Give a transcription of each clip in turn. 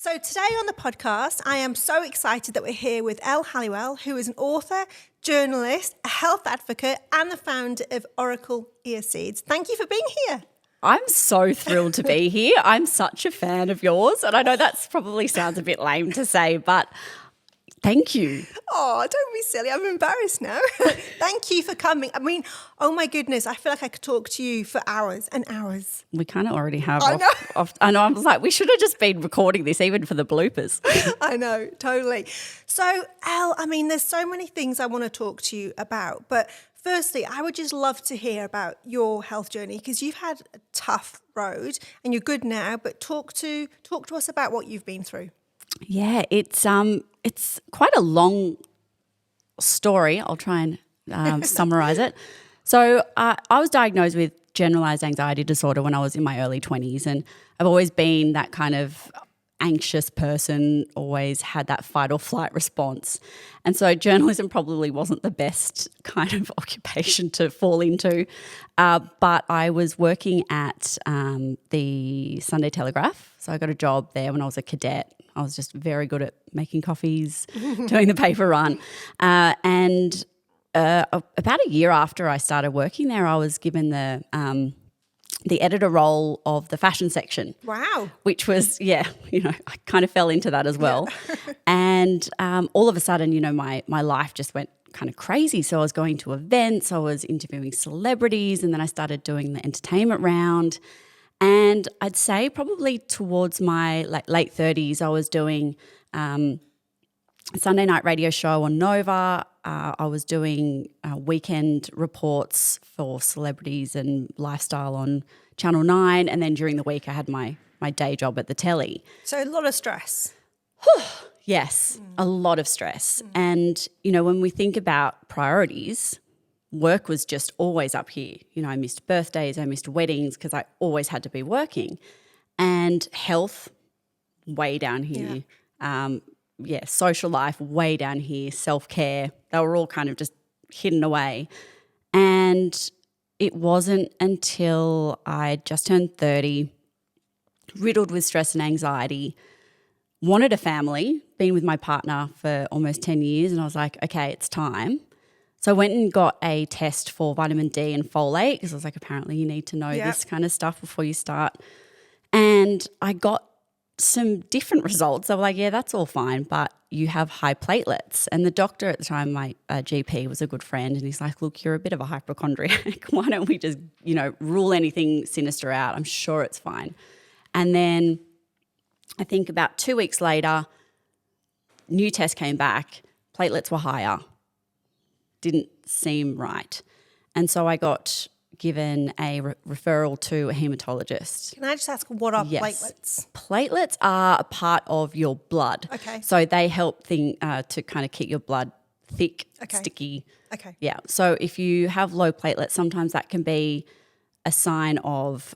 So today on the podcast, I am so excited that we're here with Elle Halliwell, who is an author, journalist, a health advocate, and the founder of Oracle Ear Seeds. Thank you for being here. I'm so thrilled to be here. I'm such a fan of yours. And I know that's probably sounds a bit lame to say, but thank you. Oh, don't be silly. I'm embarrassed now. Thank you for coming. I mean, oh my goodness, I feel like I could talk to you for hours and hours. We kind of already have. I know. I know. I was like, we should have just been recording this even for the bloopers. I know, totally. So, Elle, I mean, there's so many things I want to talk to you about. But firstly, I would just love to hear about your health journey because you've had a tough road and you're good now. But talk to us about what you've been through. Yeah, it's quite a long story. I'll try and summarise it. So I was diagnosed with generalised anxiety disorder when I was in my early 20s, and I've always been that kind of anxious person, always had that fight or flight response. And so journalism probably wasn't the best kind of occupation to fall into. But I was working at the Sunday Telegraph. So I got a job there when I was a cadet. I was just very good at making coffees, doing the paper run. And about a year after I started working there, I was given the editor role of the fashion section. Wow. Which was, I kind of fell into that as well. Yeah. And all of a sudden, my life just went kind of crazy. So I was going to events, I was interviewing celebrities, and then I started doing the entertainment round. And I'd say probably towards my late 30s, I was doing a Sunday night radio show on Nova. I was doing weekend reports for celebrities and lifestyle on Channel 9. And then during the week, I had my day job at the telly. So a lot of stress. Yes, a lot of stress. And, when we think about priorities, work was just always up here. I missed birthdays, I missed weddings because I always had to be working. And health, way down here. Social life, way down here, self-care, they were all kind of just hidden away. And it wasn't until I just turned 30, riddled with stress and anxiety, wanted a family, been with my partner for almost 10 years, and I was like, okay, it's time. So I went and got a test for vitamin D and folate because I was like, apparently you need to know this kind of stuff before you start. And I got some different results. They were like, yeah, that's all fine, but you have high platelets. And the doctor at the time, my GP, was a good friend, and he's like, look, you're a bit of a hypochondriac. Why don't we just, rule anything sinister out? I'm sure it's fine. And then I think about 2 weeks later, new test came back, platelets were higher. Didn't seem right. And so I got given a referral to a hematologist. Can I just ask, what are platelets? Platelets are a part of your blood. Okay. So they help to kind of keep your blood thick, sticky. Okay. Yeah. So if you have low platelets, sometimes that can be a sign of,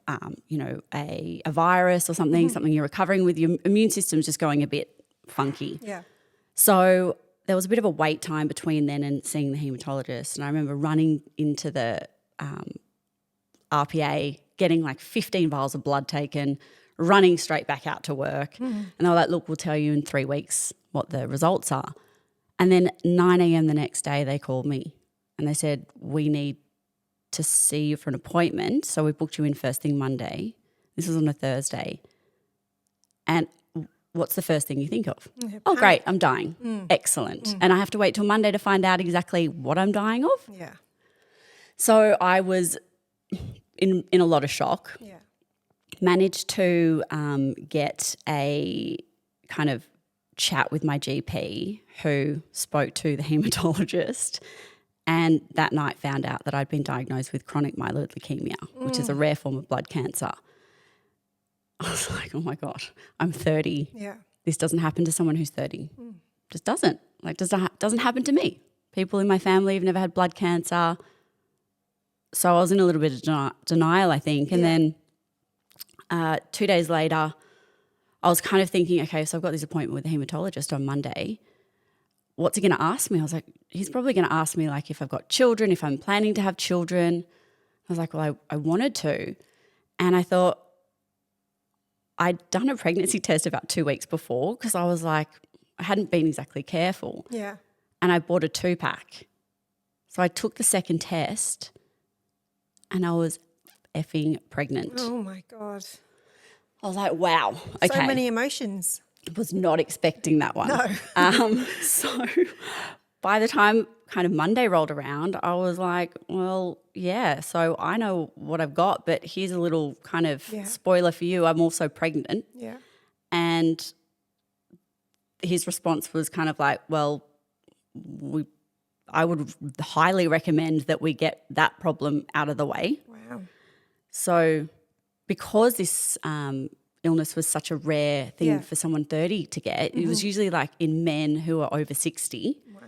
a virus or something you're recovering with. Your immune system's just going a bit funky. Yeah. So there was a bit of a wait time between then and seeing the haematologist, and I remember running into the RPA, getting like 15 vials of blood taken, running straight back out to work. And they were like, look, we'll tell you in 3 weeks what the results are. And then 9 a.m. the next day they called me and they said, we need to see you for an appointment. So we booked you in first thing Monday. This was on a Thursday. And what's the first thing you think of? Oh, great, I'm dying. Excellent. And I have to wait till Monday to find out exactly what I'm dying of? Yeah. So I was in a lot of shock. Yeah. Managed to get a kind of chat with my GP who spoke to the haematologist, and that night found out that I'd been diagnosed with chronic myeloid leukemia, which is a rare form of blood cancer. I was like, oh my God, I'm 30. Yeah. This doesn't happen to someone who's 30. Just doesn't. Doesn't happen to me. People in my family have never had blood cancer. So I was in a little bit of denial, I think. And then 2 days later, I was kind of thinking, okay, so I've got this appointment with a haematologist on Monday. What's he going to ask me? I was like, he's probably going to ask me like if I've got children, if I'm planning to have children. I was like, well, I wanted to. And I thought, I'd done a pregnancy test about 2 weeks before because I was like, I hadn't been exactly careful. Yeah. And I bought a 2-pack. So I took the second test and I was effing pregnant. Oh my God. I was like, wow. Okay. So many emotions. Was not expecting that one. No. So by the time kind of Monday rolled around, I was like, well, yeah, so I know what I've got, but here's a little kind of spoiler for you. I'm also pregnant. Yeah. And his response was kind of like, well, I would highly recommend that we get that problem out of the way. Wow. So because this illness was such a rare thing for someone 30 to get, it was usually like in men who are over 60. Wow.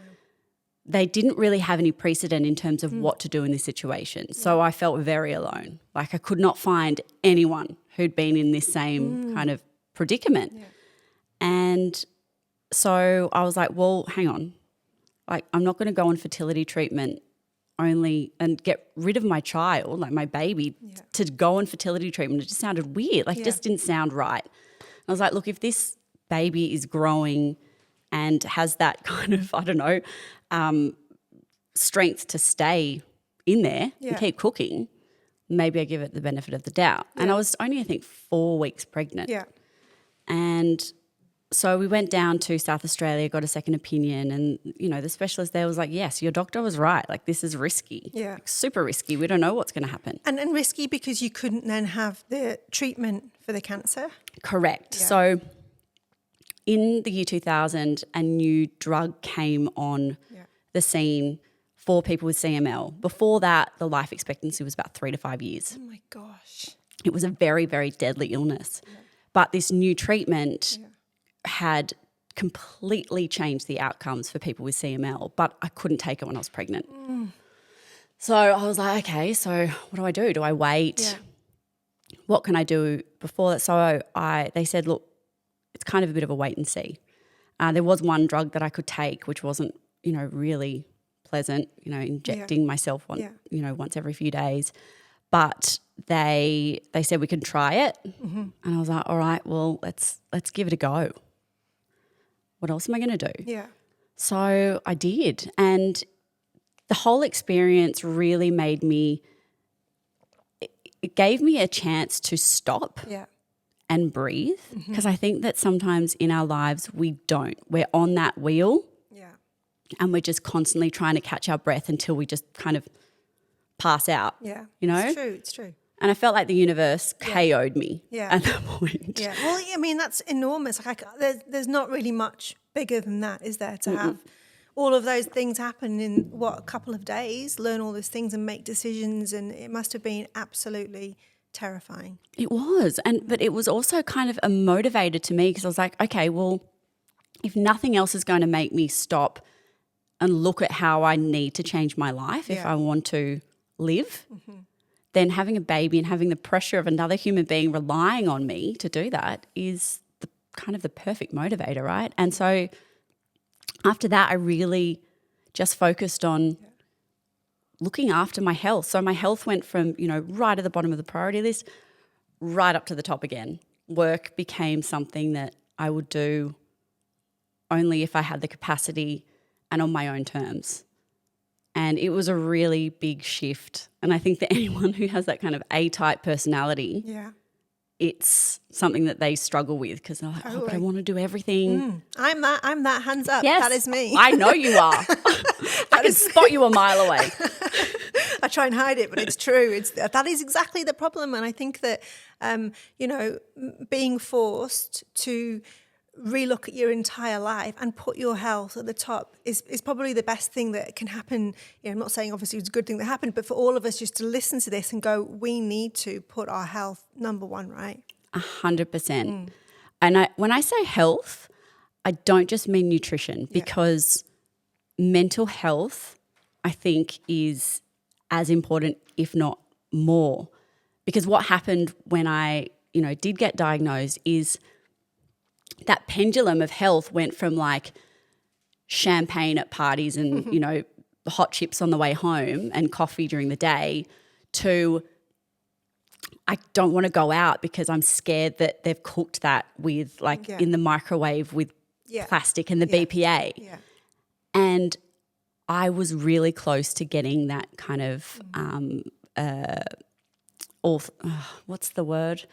They didn't really have any precedent in terms of what to do in this situation. So I felt very alone. Like I could not find anyone who'd been in this same kind of predicament. Yeah. And so I was like, well, hang on. Like I'm not going to go on fertility treatment only and get rid of my child, like my baby, to go on fertility treatment. It just sounded weird. Like it just didn't sound right. I was like, look, if this baby is growing and has that kind of, I don't know, strength to stay in there and keep cooking, maybe I give it the benefit of the doubt. And I was only, I think, 4 weeks pregnant. Yeah. And so we went down to South Australia, got a second opinion, and, you know, the specialist there was like, yes, your doctor was right. Like, this is risky. Yeah. Like, super risky. We don't know what's going to happen. And risky because you couldn't then have the treatment for the cancer? Correct. Yeah. So in the year 2000, a new drug came on the scene for people with CML. Before that, the life expectancy was about 3 to 5 years. Oh, my gosh. It was a very, very deadly illness. Yeah. But this new treatment had completely changed the outcomes for people with CML, but I couldn't take it when I was pregnant. So I was like, okay, so what do? Do I wait? Yeah. What can I do before that? So they said, look, it's kind of a bit of a wait and see. There was one drug that I could take, which wasn't, you know, really pleasant, you know, injecting myself once every few days. But they said we could try it. And I was like, all right, well, let's give it a go. What else am I going to do? Yeah. So I did. And the whole experience really made me, it gave me a chance to stop and breathe. Because I think that sometimes in our lives we don't. We're on that wheel and we're just constantly trying to catch our breath until we just kind of pass out. Yeah. You know? It's true. And I felt like the universe KO'd me at that point. Yeah. Well, I mean, that's enormous. Like, there's not really much bigger than that, is there, to have all of those things happen in, a couple of days, learn all those things and make decisions, and it must have been absolutely terrifying. It was. But it was also kind of a motivator to me because I was like, okay, well, if nothing else is going to make me stop and look at how I need to change my life if I want to live, then having a baby and having the pressure of another human being relying on me to do that is kind of the perfect motivator, right? And so after that, I really just focused on looking after my health. So my health went from, you know, right at the bottom of the priority list right up to the top again. Work became something that I would do only if I had the capacity and on my own terms. And it was a really big shift. And I think that anyone who has that kind of A-type personality, it's something that they struggle with because they're like, oh, but I want to do everything. I'm that, hands up. Yes, that is me. I know you are. I can spot you a mile away. I try and hide it, but it's true. That is exactly the problem. And I think that, you know, being forced to relook at your entire life and put your health at the top is probably the best thing that can happen. You know, I'm not saying obviously it's a good thing that happened, but for all of us just to listen to this and go, we need to put our health number one, right? 100%. And when I say health, I don't just mean nutrition because mental health, I think, is as important, if not more. Because what happened when I, you know, did get diagnosed is that pendulum of health went from like champagne at parties and, you know, hot chips on the way home and coffee during the day to I don't want to go out because I'm scared that they've cooked that with in the microwave with plastic and the BPA. Yeah. And I was really close to getting that kind of what's the word?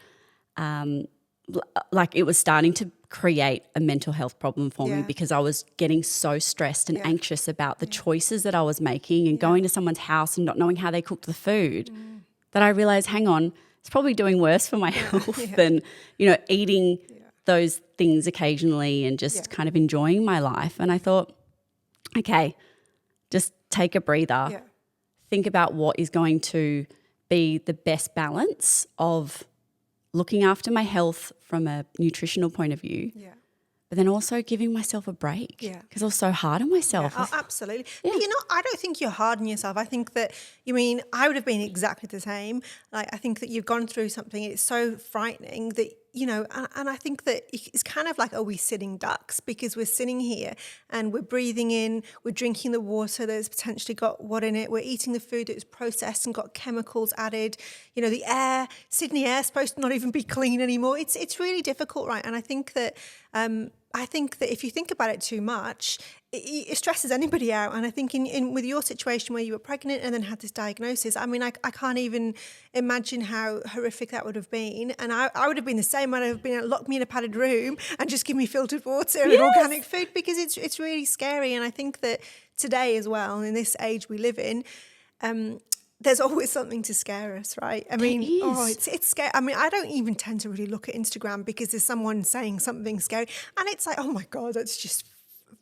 Like it was starting to create a mental health problem for me because I was getting so stressed and anxious about the choices that I was making and going to someone's house and not knowing how they cooked the food that I realized, hang on, it's probably doing worse for my health than, eating those things occasionally and just kind of enjoying my life. And I thought, okay, just take a breather, think about what is going to be the best balance of looking after my health from a nutritional point of view, but then also giving myself a break because I was so hard on myself. Oh, absolutely. But I don't think you're hard on yourself. I think that, I would have been exactly the same. Like, I think that you've gone through something, it's so frightening that, and I think that it's kind of like, are we sitting ducks? Because we're sitting here and we're breathing in, we're drinking the water that's potentially got what in it, we're eating the food that's processed and got chemicals added. The air, Sydney air is supposed to not even be clean anymore. It's really difficult, right? And I think that if you think about it too much, it stresses anybody out. And I think in with your situation where you were pregnant and then had this diagnosis, I can't even imagine how horrific that would have been. And I would have been the same. I'd have been lock me in a padded room and just give me filtered water and organic food because it's really scary. And I think that today as well, in this age we live in, there's always something to scare us, right? It's scary. I don't even tend to really look at Instagram because there's someone saying something scary. And it's like, oh my God, that's just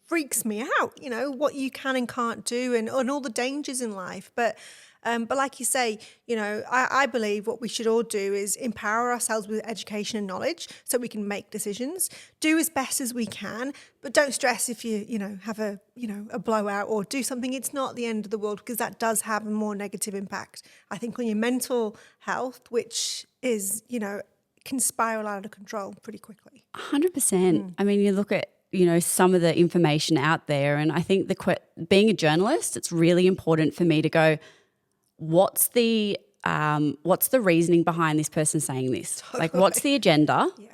freaks me out, what you can and can't do and all the dangers in life. But like you say, I believe what we should all do is empower ourselves with education and knowledge so we can make decisions, do as best as we can, but don't stress if you, have a blowout or do something. It's not the end of the world because that does have a more negative impact, I think, on your mental health, which is, can spiral out of control pretty quickly. 100%. You look at, some of the information out there and I think being a journalist, it's really important for me to go, what's the reasoning behind this person saying this? Totally. Like, what's the agenda? Yeah.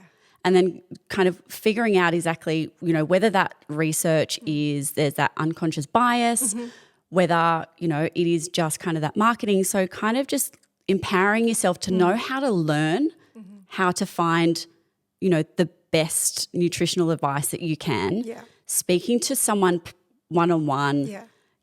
And then kind of figuring out exactly, whether that research there's that unconscious bias, whether, it is just kind of that marketing. So kind of just empowering yourself to know how to learn, how to find, the best nutritional advice that you can, speaking to someone one-on-one,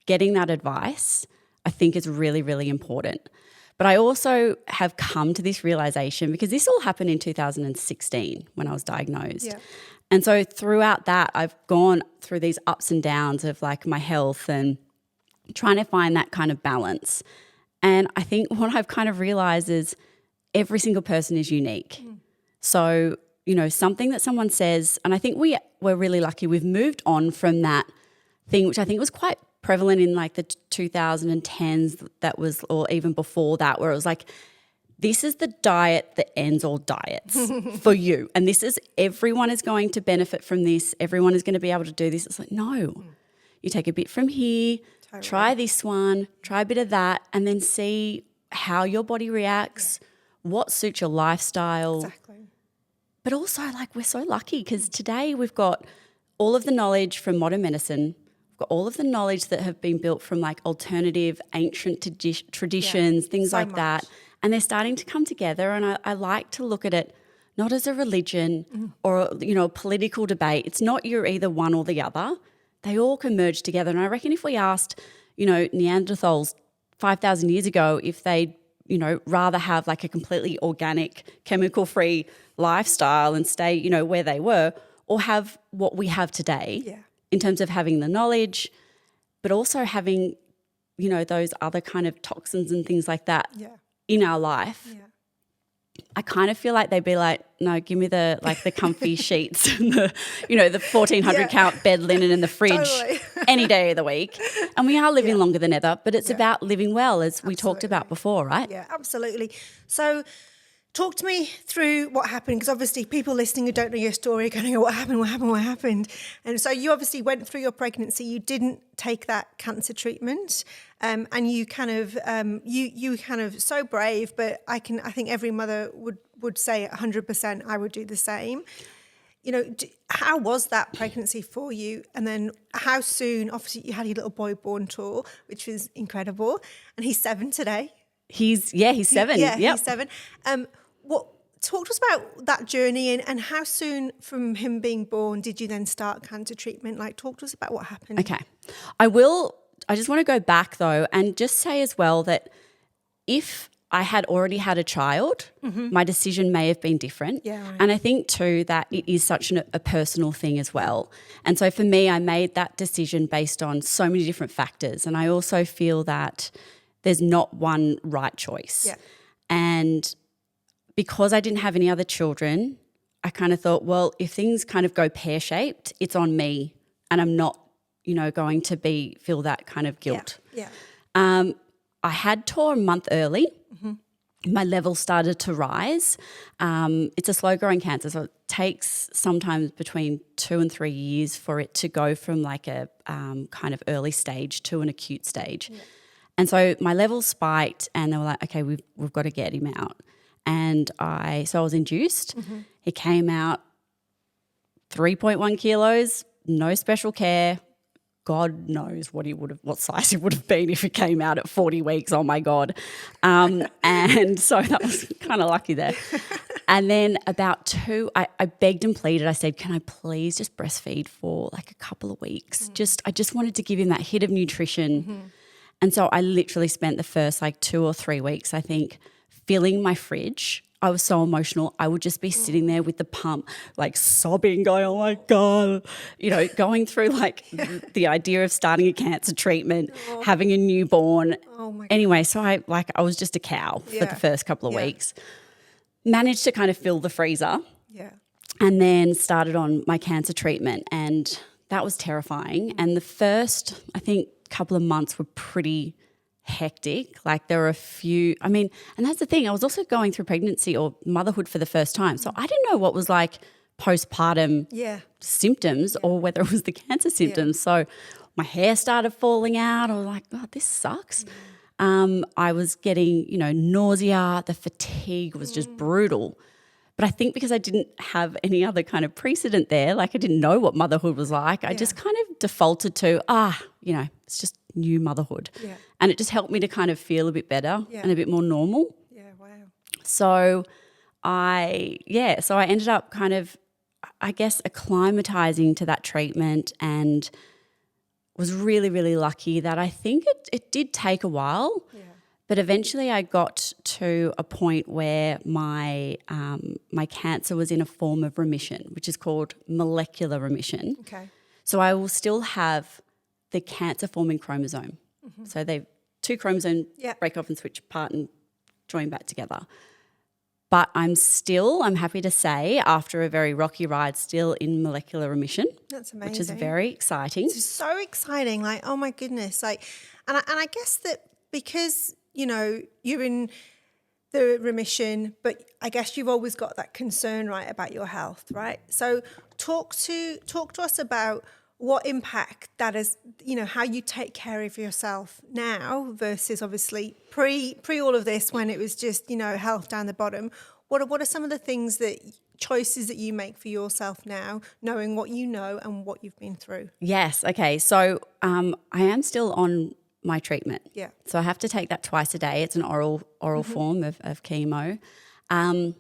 getting that advice, I think is really, really important. But I also have come to this realization because this all happened in 2016 when I was diagnosed. Yeah. And so throughout that, I've gone through these ups and downs of like my health and trying to find that kind of balance. And I think what I've kind of realized is every single person is unique. So, something that someone says, and I think we're really lucky we've moved on from that thing, which I think was quite prevalent in like the 2010s that was, or even before that, where it was like, this is the diet that ends all diets for you. And everyone is going to benefit from this. Everyone is going to be able to do this. It's like, no, you take a bit from here, try this one, try a bit of that, and then see how your body reacts, what suits your lifestyle. Exactly. But also, like, we're so lucky because today we've got all of the knowledge from modern medicine. We've got all of the knowledge that have been built from like alternative, ancient traditions, things so like much. That. And they're starting to come together. And I like to look at it not as a religion or, a political debate. It's not you're either one or the other. They all can merge together. And I reckon if we asked, Neanderthals 5,000 years ago if they'd, rather have like a completely organic, chemical-free lifestyle and stay, where they were, or have what we have today in terms of having the knowledge, but also having, those other kind of toxins and things like that in our life. Yeah. I kind of feel like they'd be like, no, give me the comfy sheets and the 1,400 count bed linen in the fridge any day of the week. And we are living longer than ever, but it's about living well, as we talked about before, right? Yeah, absolutely. So Talk to me through what happened, because obviously people listening who don't know your story are going to go, what happened? And so you obviously went through your pregnancy. You didn't take that cancer treatment, and you kind of you kind of so brave. But I think every mother would say 100%. I would do the same. You know, how was that pregnancy for you? And then how soon? Obviously, you had your little boy born tour, which was incredible, and he's 7 today. He's 7. He's 7. Talk to us about that journey and how soon from him being born did you then start cancer treatment? Like, talk to us about what happened. Okay. I just want to go back though and just say as well that if I had already had a child, my decision may have been different. Yeah, right. And I think too that it is such a personal thing as well. And so for me, I made that decision based on so many different factors. And I also feel that there's not one right choice. Yeah. And because I didn't have any other children, I kind of thought, well, if things kind of go pear-shaped, it's on me and I'm not, going to feel that kind of guilt. Yeah. I had Tor a month early. My levels started to rise. It's a slow-growing cancer, so it takes sometimes between 2 and 3 years for it to go from like a kind of early stage to an acute stage. Yeah. And so my levels spiked and they were like, okay, we've got to get him out. And I was induced. He came out 3.1 kilos, no special care. God knows what size he would have been if he came out at 40 weeks. Oh my God. And so that was kind of lucky there. And then about 2, I begged and pleaded. I said, can I please just breastfeed for like a couple of weeks? I just wanted to give him that hit of nutrition. And so I literally spent the first like 2 or 3 weeks, I think, filling my fridge. I was so emotional. I would just be sitting there with the pump, like sobbing, going, oh my God, going through like the idea of starting a cancer treatment, having a newborn. Oh my God. Anyway, so I was just a cow for the first couple of weeks. Managed to kind of fill the freezer. Yeah. And then started on my cancer treatment, and that was terrifying. And the first, I think, couple of months were pretty hectic. Like there were a few, and that's the thing. I was also going through pregnancy or motherhood for the first time. So I didn't know what was like postpartum symptoms or whether it was the cancer symptoms. So my hair started falling out. I was like, oh, this sucks. I was getting, nausea. The fatigue was just brutal. But I think because I didn't have any other kind of precedent there, like I didn't know what motherhood was like, I just kind of defaulted to, it's just new motherhood. Yeah. And it just helped me to kind of feel a bit better and a bit more normal. Yeah, wow. So I ended up kind of, I guess, acclimatizing to that treatment and was really, really lucky that I think it did take a while. Yeah. But eventually I got to a point where my cancer was in a form of remission, which is called molecular remission. Okay. So I will still have the cancer-forming chromosome. So they 2 chromosomes break off and switch apart and join back together. But I'm happy to say, after a very rocky ride, still in molecular remission. That's amazing. Which is very exciting. It's so exciting. Like, oh my goodness. Like, and I guess that because, you're in the remission, but I guess you've always got that concern, right, about your health, right? So talk to us about what impact that is, how you take care of yourself now versus obviously pre all of this when it was just, health down the bottom. What are some of the choices that you make for yourself now, knowing what you know and what you've been through? Yes. Okay. So I am still on my treatment. Yeah. So I have to take that twice a day. It's an oral form of chemo. And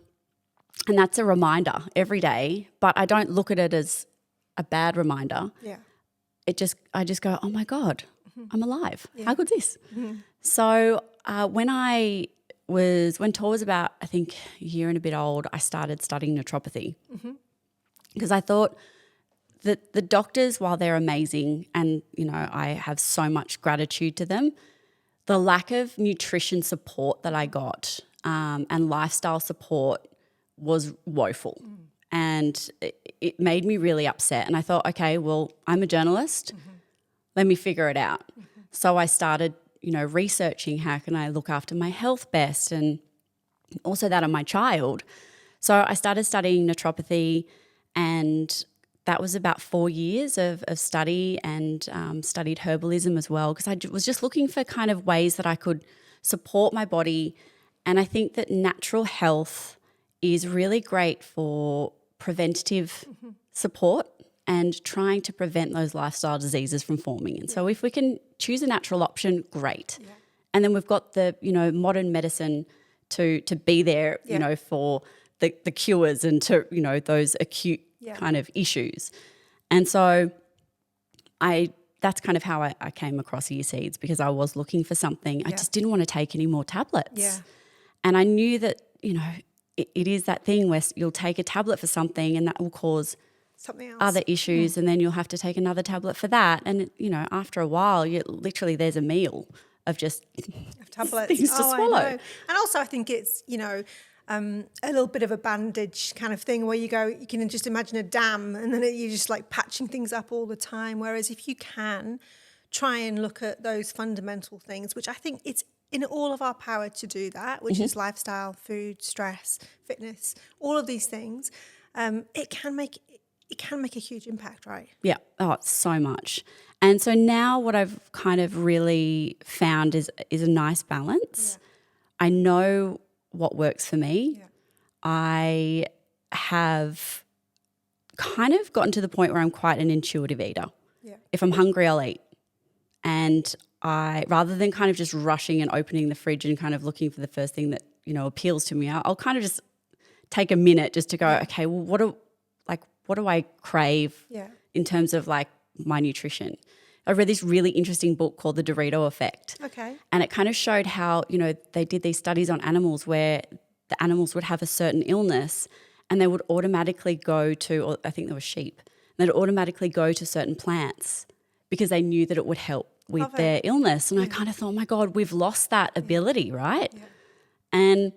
that's a reminder every day, but I don't look at it as a bad reminder. Yeah. I just go, oh my God, I'm alive. Yeah. How good's this? So when Tor was about, I think, a year and a bit old, I started studying naturopathy because I thought that the doctors, while they're amazing and, I have so much gratitude to them, the lack of nutrition support that I got and lifestyle support was woeful. And it made me really upset. And I thought, okay, well, I'm a journalist. Let me figure it out. So I started, researching how can I look after my health best. And also that of my child. So I started studying naturopathy, and that was about 4 years of study, and studied herbalism as well, because was just looking for kind of ways that I could support my body. And I think that natural health is really great for preventative support and trying to prevent those lifestyle diseases from forming. And so if we can choose a natural option, great. Yeah. And then we've got the, modern medicine to be there, for the cures and to, those acute kind of issues. And so that's kind of how I came across ear seeds, because I was looking for something. I just didn't want to take any more tablets. Yeah. And I knew that, it is that thing where you'll take a tablet for something and that will cause something else, other issues, and then you'll have to take another tablet for that. And, after a while, there's a meal of just tablets, things to swallow. I know. And also I think it's, a little bit of a bandage kind of thing where you can just imagine a dam and then you're just like patching things up all the time. Whereas if you can try and look at those fundamental things, which I think it's in all of our power to do that, which is lifestyle, food, stress, fitness, all of these things, it can make a huge impact, right? Yeah. Oh, so much. And so now what I've kind of really found is a nice balance. Yeah. I know what works for me. Yeah. I have kind of gotten to the point where I'm quite an intuitive eater. Yeah. If I'm hungry, I'll eat. And rather than kind of just rushing and opening the fridge and kind of looking for the first thing that, appeals to me, I'll kind of just take a minute just to go, okay, well, what do I crave in terms of like my nutrition? I read this really interesting book called The Dorito Effect. Okay. And it kind of showed how, they did these studies on animals where the animals would have a certain illness and they would automatically go to, or I think there were sheep, they'd automatically go to certain plants because they knew that it would help with their illness. And I kind of thought, oh my God, we've lost that ability, right? Yeah. And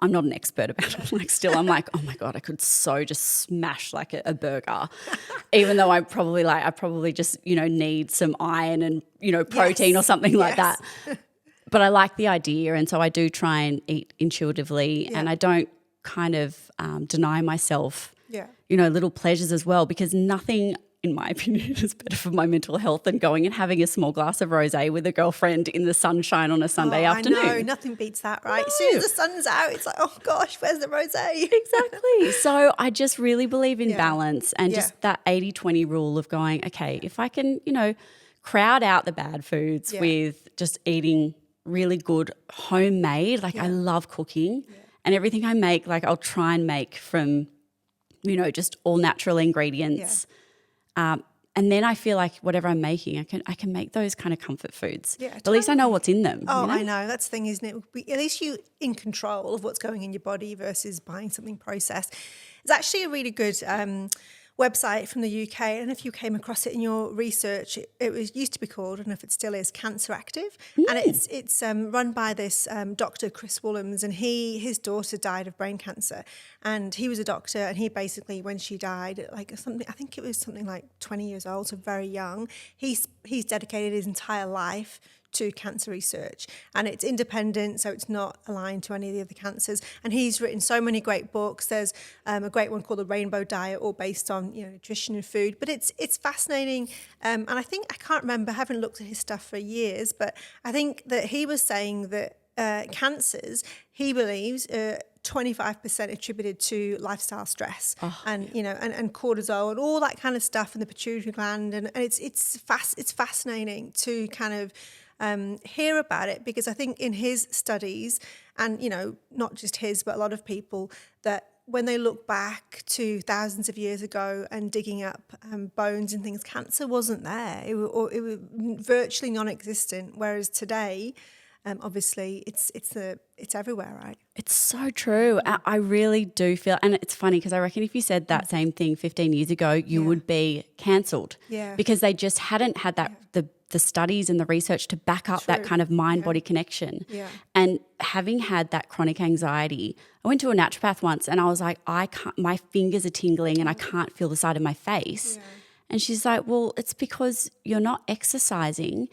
I'm not an expert about it. I'm like, oh my God, I could so just smash like a burger, even though I probably just, need some iron and, protein or something like that. But I like the idea. And so I do try and eat intuitively and I don't kind of deny myself, little pleasures as well, because nothing, in my opinion, is better for my mental health than going and having a small glass of rosé with a girlfriend in the sunshine on a Sunday afternoon. I know, nothing beats that, right? No. As soon as the sun's out, it's like, oh gosh, where's the rosé? Exactly. So I just really believe in balance and just that 80-20 rule of going, okay, if I can, crowd out the bad foods with just eating really good homemade, I love cooking and everything I make, I'll try and make from, just all natural ingredients. Yeah. And then I feel like whatever I'm making, I can make those kind of comfort foods. Yeah, totally. At least I know what's in them. Oh, I know. That's the thing, isn't it? At least you're in control of what's going in your body versus buying something processed. It's actually a really good website from the UK. I don't know if you came across it in your research. It used to be called, I don't know if it still is, Cancer Active. And it's run by this Dr. Chris Wollums, and his daughter died of brain cancer. And he was a doctor, and he basically, when she died, I think it was something like 20 years old, so very young, he's dedicated his entire life to cancer research, and it's independent, so it's not aligned to any of the other cancers. And he's written so many great books. There's a great one called The Rainbow Diet, all based on nutrition and food. But it's fascinating, and I can't remember, I haven't looked at his stuff for years, but I think that he was saying that cancers, he believes, 25% attributed to lifestyle stress and cortisol and all that kind of stuff, and the pituitary gland, and it's fascinating to kind of hear about it, because I think in his studies, and not just his but a lot of people, that when they look back to thousands of years ago and digging up bones and things, cancer wasn't there. It was virtually non-existent, whereas today, obviously it's everywhere, right? It's so true. I really do feel, and it's funny because I reckon if you said that same thing 15 years ago, you would be cancelled. Yeah. Because they just hadn't had that the studies and the research to back up that kind of mind-body connection. Yeah. And having had that chronic anxiety, I went to a naturopath once and I was like, my fingers are tingling and I can't feel the side of my face. Yeah. And she's like, well, it's because you're not exercising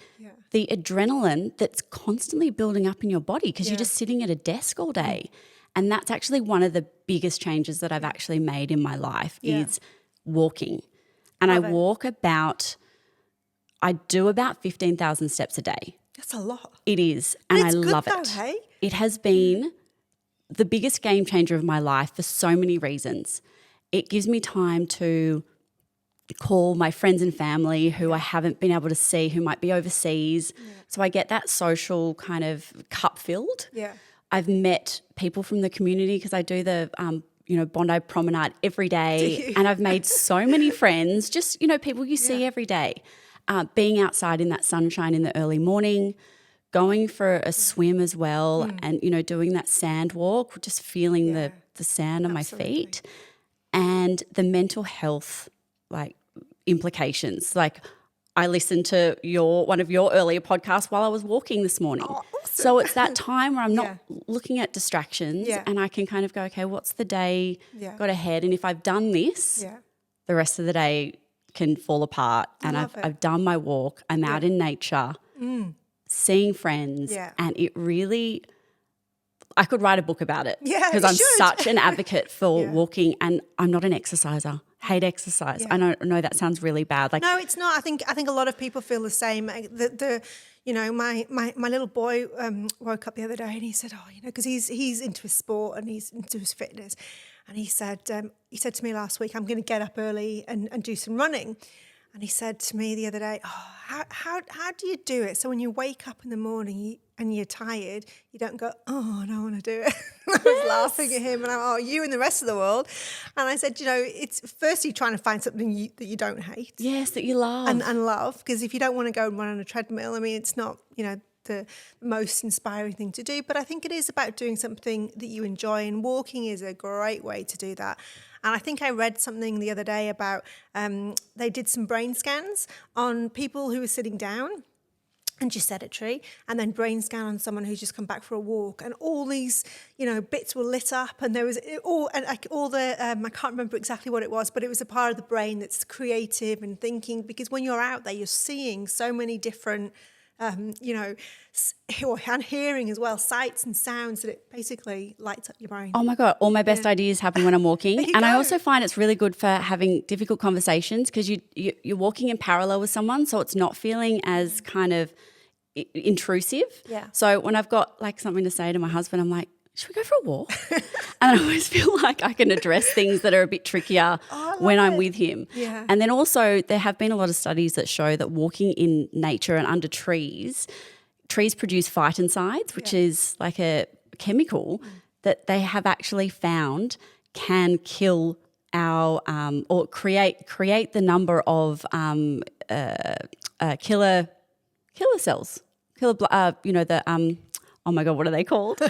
the adrenaline that's constantly building up in your body because you're just sitting at a desk all day. And that's actually one of the biggest changes that I've actually made in my life is walking. And I do about 15,000 steps a day. That's a lot. It is. And I love though, it. Hey? It has been the biggest game changer of my life for so many reasons. It gives me time to call my friends and family who I haven't been able to see, who might be overseas. Yeah. So I get that social kind of cup filled. Yeah. I've met people from the community because I do the Bondi Promenade every day, and I've made so many friends, just, people you see every day. Being outside in that sunshine in the early morning, going for a swim as well, and, doing that sand walk, just feeling the sand on my feet, and the mental health implications. I listened to one of your earlier podcasts while I was walking this morning. Oh, awesome. So it's that time where I'm not looking at distractions and I can kind of go, okay, what's the day got ahead? And if I've done this, the rest of the day can fall apart. And I've done my walk. I'm out in nature, seeing friends, and it really – I could write a book about it because I'm such an advocate for walking, and I'm not an exerciser. Hate exercise. I know that sounds really bad. No, it's not. I think a lot of people feel the same. My little boy woke up the other day and he said, because he's into his sport and he's into his fitness, and he said to me last week, I'm going to get up early and do some running. And he said to me the other day, how do you do it? So when you wake up in the morning and you're tired, you don't go, I don't want to do it. I was laughing at him and I'm, you and the rest of the world. And I said, it's firstly trying to find something that you don't hate. Yes, that you love. And love, because if you don't want to go and run on a treadmill, I mean, it's not, the most inspiring thing to do. But I think it is about doing something that you enjoy, and walking is a great way to do that. And I think I read something the other day about they did some brain scans on people who were sitting down and just sedentary, and then brain scan on someone who's just come back for a walk, and all these, bits were lit up, and there was all the I can't remember exactly what it was, but it was a part of the brain that's creative and thinking, because when you're out there, you're seeing so many different and hearing as well, sights and sounds, that it basically lights up your brain. Oh my God, all my best ideas happen when I'm walking. And I also find it's really good for having difficult conversations, because you're walking in parallel with someone, so it's not feeling as kind of intrusive. Yeah. So when I've got something to say to my husband, I'm like, should we go for a walk? And I always feel like I can address things that are a bit trickier when I'm with him. Yeah. And then also there have been a lot of studies that show that walking in nature and under trees produce phytoncides, which is like a chemical that they have actually found can kill our or create the number of killer cells, oh my God, what are they called?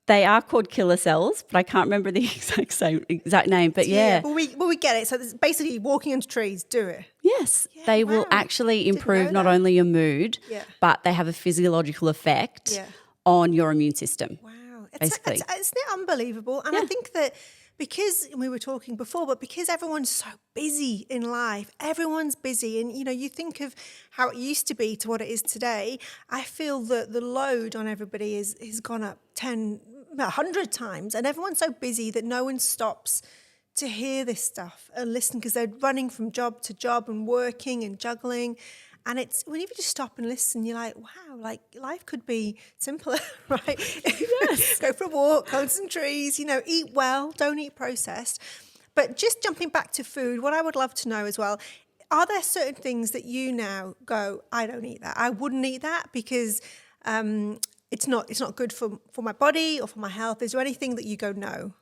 They are called killer cells, but I can't remember the exact name. But Well, we get it. So it's basically walking into trees, do it. Yes, they will actually improve not only your mood, but they have a physiological effect on your immune system. Wow, basically. Isn't it unbelievable? And I think that because we were talking before, but because everyone's so busy in life, everyone's busy, and you think of how it used to be to what it is today. I feel that the load on everybody has gone up 100 times, and everyone's so busy that no one stops to hear this stuff and listen, because they're running from job to job and working and juggling. And it's when you just stop and listen, you're like, wow, life could be simpler, right? Yes. Go for a walk, plant some trees, eat well, don't eat processed. But just jumping back to food, what I would love to know as well, are there certain things that you now go, I don't eat that, I wouldn't eat that because it's not good for my body or for my health? Is there anything that you go, no?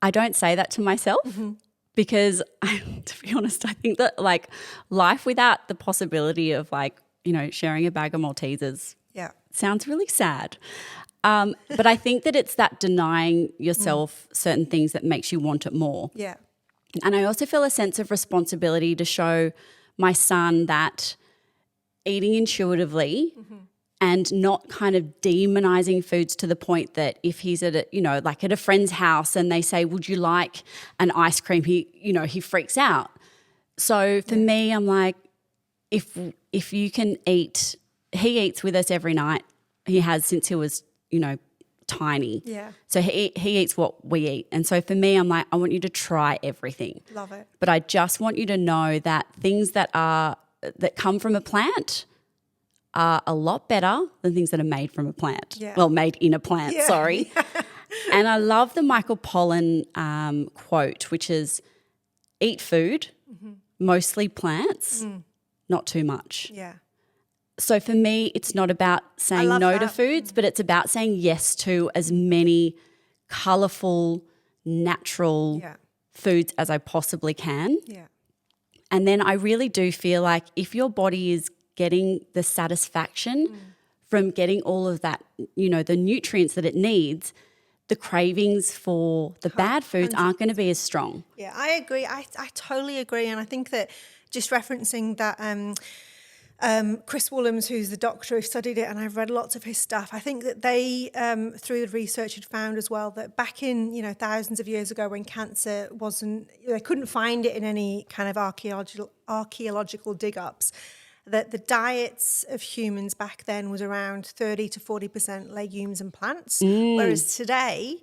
I don't say that to myself. Mm-hmm. Because, to be honest, I think that life without the possibility of sharing a bag of Maltesers sounds really sad. But I think that it's that denying yourself certain things that makes you want it more. Yeah. And I also feel a sense of responsibility to show my son that eating intuitively and not kind of demonizing foods to the point that if he's at at a friend's house and they say, would you like an ice cream? He freaks out. So for me, I'm like, if you can eat, he eats with us every night. He has since he was, tiny. Yeah. So he eats what we eat. And so for me, I'm like, I want you to try everything. Love it. But I just want you to know that things that come from a plant are a lot better than things that are made from a plant. Yeah. Well, made in a plant, sorry. And I love the Michael Pollan quote, which is eat food, mostly plants, not too much. Yeah. So for me, it's not about saying no to foods, but it's about saying yes to as many colourful, natural foods as I possibly can. Yeah. And then I really do feel like if your body is getting the satisfaction from getting all of that, the nutrients that it needs, the cravings for the bad foods aren't going to be as strong. Yeah, I agree. I totally agree. And I think that just referencing that Chris Wollums, who's the doctor who studied it, and I've read lots of his stuff, I think that they, through the research, had found as well that back in, thousands of years ago when cancer wasn't, they couldn't find it in any kind of archaeological dig-ups, that the diets of humans back then was around 30 to 40% legumes and plants, whereas today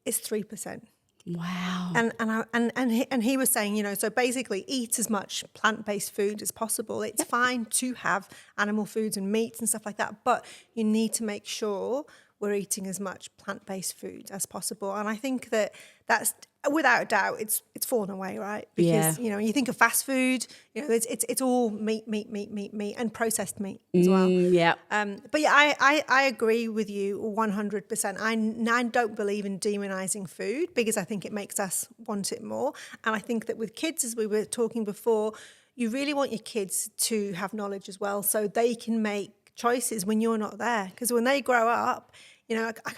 it's 3%. Wow. And he was saying, so basically eat as much plant-based food as possible. It's fine to have animal foods and meats and stuff like that, but you need to make sure we're eating as much plant-based food as possible. And I think that's without a doubt it's fallen away, right? Because you think of fast food, it's all meat, and processed meat as well. Yeah. But yeah, I agree with you 100%. I don't believe in demonizing food because I think it makes us want it more. And I think that with kids, as we were talking before, you really want your kids to have knowledge as well, so they can make choices when you're not there. Because when they grow up,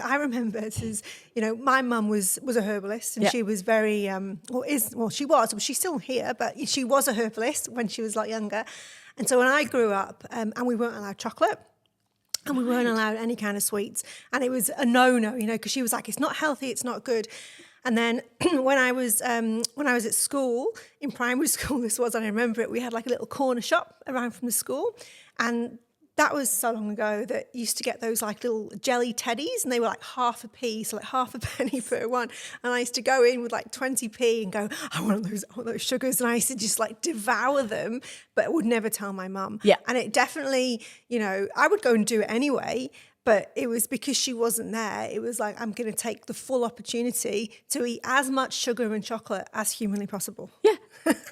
I remember this is, my mum was a herbalist, and she was very, she's still here, but she was a herbalist when she was a lot younger. And so when I grew up, and we weren't allowed chocolate, and we weren't allowed any kind of sweets, and it was a no-no, because she was like, it's not healthy, it's not good. And then when I was at school, in primary school, and I remember it, we had like a little corner shop around from the school, and that was so long ago that you used to get those like little jelly teddies, and they were like half a p, so like half a penny for one. And I used to go in with like 20p and go, I want those sugars. And I used to just like devour them, but I would never tell my mum. Yeah. And it definitely, I would go and do it anyway, but it was because she wasn't there. It was like, I'm going to take the full opportunity to eat as much sugar and chocolate as humanly possible. Yeah.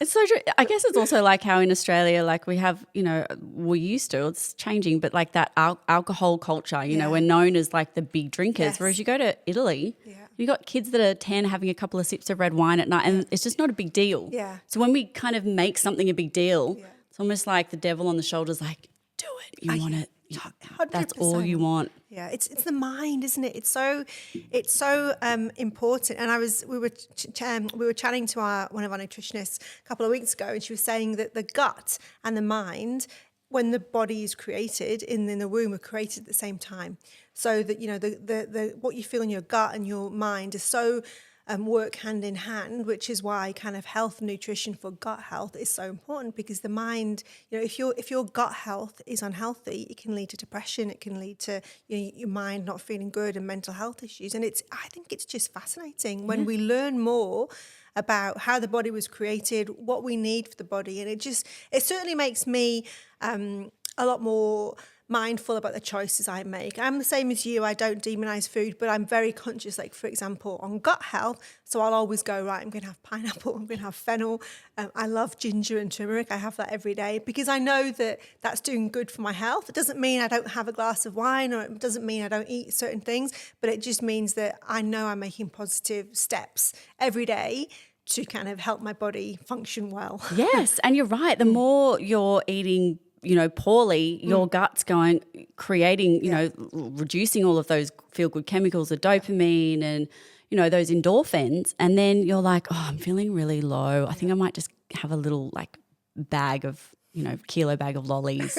It's so true. I guess it's also like how in Australia, like we have, we used to, it's changing, but like that alcohol culture, we're known as like the big drinkers. Yes. Whereas you go to Italy, you got kids that are 10 having a couple of sips of red wine at night, and it's just not a big deal. Yeah. So when we kind of make something a big deal, it's almost like the devil on the shoulder's like, do it. You want it. 100%. That's all you want. Yeah, it's the mind, isn't it? It's so important. And we were chatting to one of our nutritionists a couple of weeks ago, and she was saying that the gut and the mind, when the body is created in the womb, are created at the same time. So that the what you feel in your gut and your mind is so work hand in hand, which is why kind of health and nutrition for gut health is so important, because the mind, if your gut health is unhealthy, it can lead to depression, it can lead to your mind not feeling good and mental health issues. And I think it's just fascinating when we learn more about how the body was created, what we need for the body. And it certainly makes me a lot more mindful about the choices I make. I'm the same as you. I don't demonize food, but I'm very conscious, like, for example, on gut health. So I'll always go, right, I'm going to have pineapple, I'm going to have fennel. I love ginger and turmeric. I have that every day because I know that that's doing good for my health. It doesn't mean I don't have a glass of wine, or it doesn't mean I don't eat certain things, but it just means that I know I'm making positive steps every day to kind of help my body function well. Yes, and you're right. The more you're eating poorly, your gut's creating, reducing all of those feel-good chemicals, the dopamine and, those endorphins. And then you're like, oh, I'm feeling really low. I think I might just have a little like bag of, kilo bag of lollies.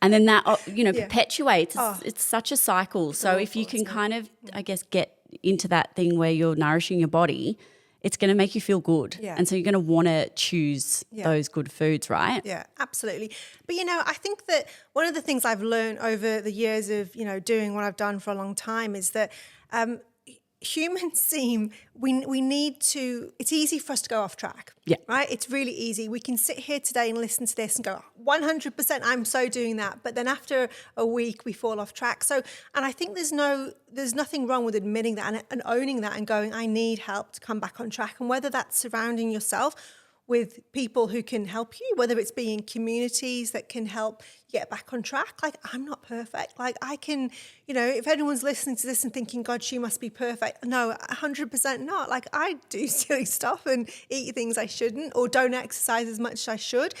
And then that, perpetuates. It's such a cycle. So if you can kind of, I guess, get into that thing where you're nourishing your body, it's going to make you feel good. Yeah. And so you're going to want to choose those good foods, right? Yeah, absolutely. But, I think that one of the things I've learned over the years of, doing what I've done for a long time is that humans we need to, it's easy for us to go off track. Yeah. Right? It's really easy. We can sit here today and listen to this and go, 100%, I'm so doing that. But then after a week, we fall off track. So, and I think there's nothing wrong with admitting that and owning that and going, I need help to come back on track. And whether that's surrounding yourself with people who can help you, whether it's being communities that can help you get back on track. Like, I'm not perfect. Like, I can, if anyone's listening to this and thinking, God, she must be perfect. No, 100% not. Like, I do silly stuff and eat things I shouldn't or don't exercise as much as I should.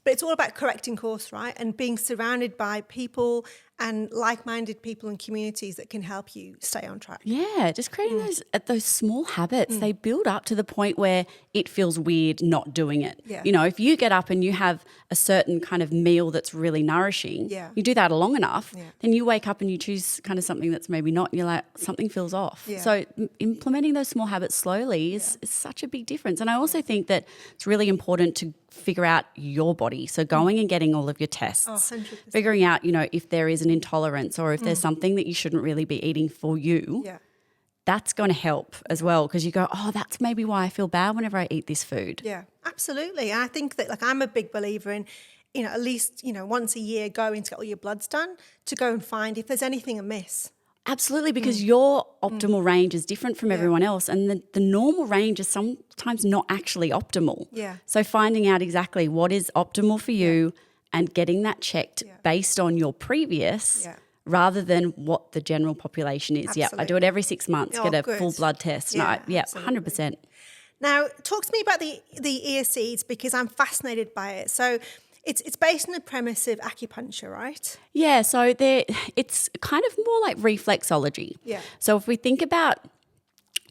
But it's all about correcting course, right? And being surrounded by people and like-minded people and communities that can help you stay on track. Yeah, just creating those small habits. They build up to the point where it feels weird not doing it. Yeah. If you get up and you have a certain kind of meal that's really nourishing, you do that long enough, then you wake up and you choose kind of something that's maybe not, and you're like, something feels off. Yeah. So implementing those small habits slowly is such a big difference. And I also think that it's really important to figure out your body. So going and getting all of your tests, 100%. figuring out, if there is an intolerance or if there's something that you shouldn't really be eating for you, that's going to help as well, because you go, oh, that's maybe why I feel bad whenever I eat this food. Yeah, absolutely. And I think that, like, I'm a big believer in, at least, once a year going to get all your bloods done to go and find if there's anything amiss. Absolutely, because your optimal range is different from everyone else, and the normal range is sometimes not actually optimal. Yeah. So finding out exactly what is optimal for you and getting that checked based on your previous rather than what the general population is. Yeah, I do it every 6 months, get a full blood test. Yeah, 100%. Now, talk to me about the ear seeds, because I'm fascinated by it. So it's based on the premise of acupuncture, right? Yeah, so it's kind of more like reflexology. Yeah. So if we think about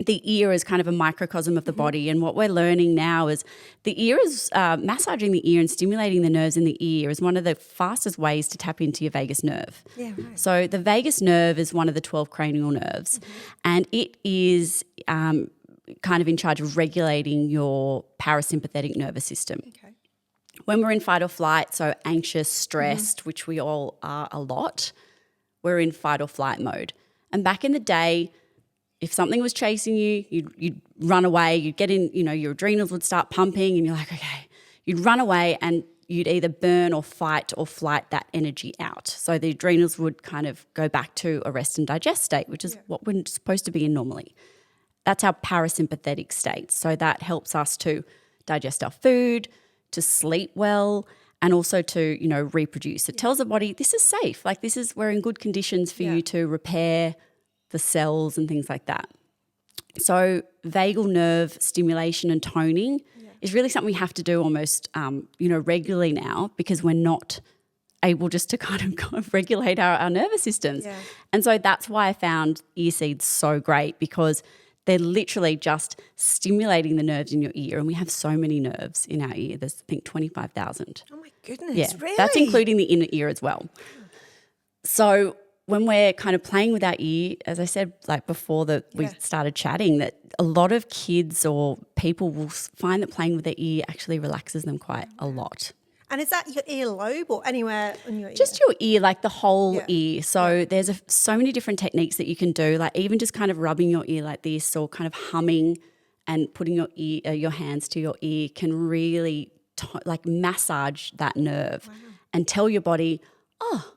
the ear as kind of a microcosm of the body, and what we're learning now is the ear is massaging the ear and stimulating the nerves in the ear is one of the fastest ways to tap into your vagus nerve. Yeah, right. So the vagus nerve is one of the 12 cranial nerves, and it is kind of in charge of regulating your parasympathetic nervous system. Okay. When we're in fight or flight, so anxious, stressed, which we all are a lot, we're in fight or flight mode. And back in the day, if something was chasing you, you'd run away, you'd get in, your adrenals would start pumping and you're like, okay, you'd run away and you'd either burn or fight or flight that energy out. So the adrenals would kind of go back to a rest and digest state, which is what we're supposed to be in normally. That's our parasympathetic state. So that helps us to digest our food, to sleep well, and also to, reproduce. It tells the body this is safe. Like we're in good conditions for you to repair the cells and things like that. So vagal nerve stimulation and toning is really something we have to do almost, regularly now, because we're not able just to kind of regulate our nervous systems. Yeah. And so that's why I found ear seeds so great, because they're literally just stimulating the nerves in your ear. And we have so many nerves in our ear. There's, I think, 25,000. Oh, my goodness, Yeah, really? that's including the inner ear as well. So when we're kind of playing with our ear, as I said, like before we started chatting, that a lot of kids or people will find that playing with their ear actually relaxes them quite a lot. And is that your earlobe or anywhere in your ear? Just your ear, like the whole ear. So there's so many different techniques that you can do, like even just kind of rubbing your ear like this, or kind of humming and putting your hands to your ear can really massage that nerve and tell your body, oh,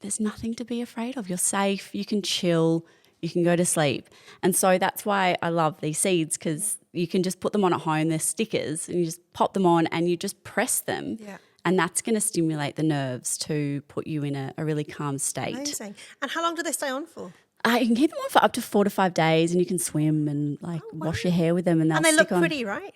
there's nothing to be afraid of. You're safe. You can chill. You can go to sleep. And so that's why I love these seeds, because you can just put them on at home. They're stickers and you just pop them on and you just press them. Yeah. And that's going to stimulate the nerves to put you in a really calm state. Amazing. And how long do they stay on for? You can keep them on for up to 4 to 5 days, and you can swim and wash your hair with them, and they'll And they stick look on. pretty, right?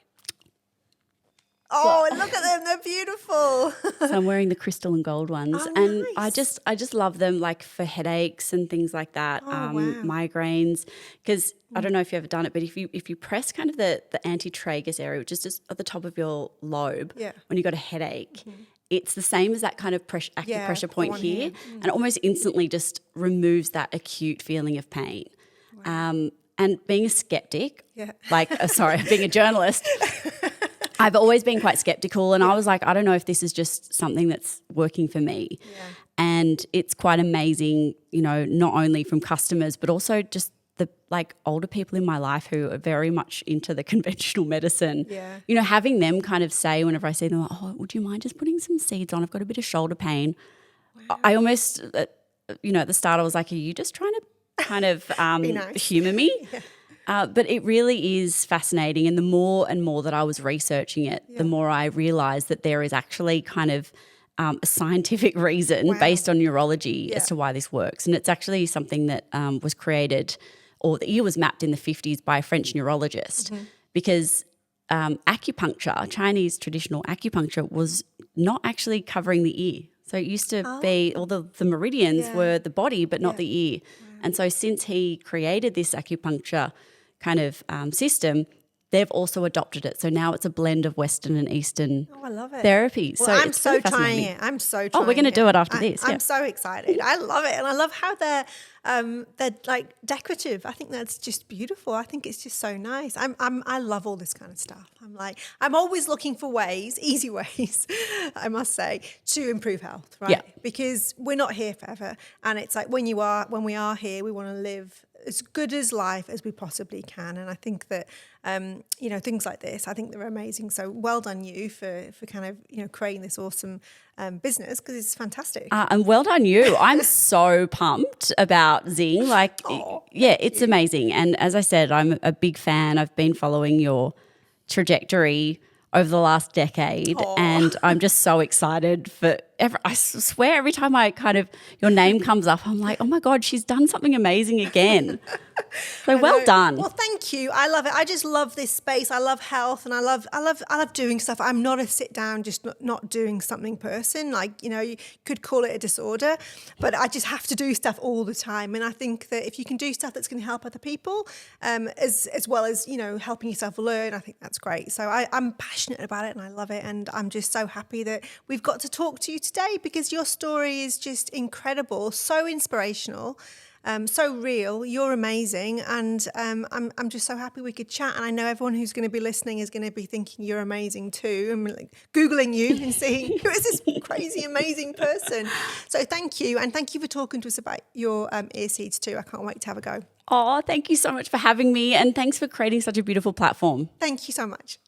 Oh, look at them. They're beautiful. So I'm wearing the crystal and gold ones. Oh, and nice. I just love them, like for headaches and things like that, migraines. Because I don't know if you've ever done it, but if you press kind of the antitragus area, which is just at the top of your lobe, when you've got a headache, it's the same as that kind of acupressure point here, and it almost instantly just removes that acute feeling of pain. Wow. And being a skeptic, Yeah. being a journalist, I've always been quite skeptical, and I was like, I don't know if this is just something that's working for me. Yeah. And it's quite amazing, not only from customers, but also just the older people in my life who are very much into the conventional medicine. Yeah. Having them kind of say whenever I see them, oh, would you mind just putting some seeds on? I've got a bit of shoulder pain. Wow. I almost, at the start I was like, are you just trying to kind of nice. humour me? Yeah. But it really is fascinating, and the more and more that I was researching it, the more I realised that there is actually kind of a scientific reason based on neurology as to why this works. And it's actually something that was created, or the ear was mapped in the 50s by a French neurologist, because acupuncture, Chinese traditional acupuncture, was not actually covering the ear. So it used to be all the meridians were the body but not the ear. And so since he created this acupuncture kind of system, they've also adopted it. So now it's a blend of Western and Eastern I love it. therapies. Well, so I'm it's so really trying fascinating. it. I'm so trying Oh, we're going to do it after I- this. I'm so excited. I love it. And I love how they're like decorative. I think that's just beautiful. I think it's just so nice. I love all this kind of stuff. I'm always looking for ways, easy ways, I must say, to improve health, right? Yeah. Because we're not here forever. And it's like when we are here, we want to live as good as life as we possibly can. And I think that, things like this, I think they're amazing. So well done you for kind of, creating this awesome business, because it's fantastic. And well done you. I'm so pumped about Zing. It's amazing. And as I said, I'm a big fan. I've been following your trajectory over the last decade, and I'm just so excited I swear every time your name comes up, I'm like, oh my God, she's done something amazing again. So well done. Well, thank you. I love it. I just love this space. I love health, and I love doing stuff. I'm not a sit down, just not doing something person. You could call it a disorder, but I just have to do stuff all the time. And I think that if you can do stuff that's going to help other people, as well as, helping yourself learn, I think that's great. So I'm passionate about it, and I love it. And I'm just so happy that we've got to talk to you today, because your story is just incredible, so inspirational. So real. You're amazing, and I'm just so happy we could chat. And I know everyone who's going to be listening is going to be thinking you're amazing too, and Googling you and seeing who is this crazy amazing person. So thank you, and thank you for talking to us about your ear seeds too. I can't wait to have a go. Oh, thank you so much for having me, and thanks for creating such a beautiful platform. Thank you so much.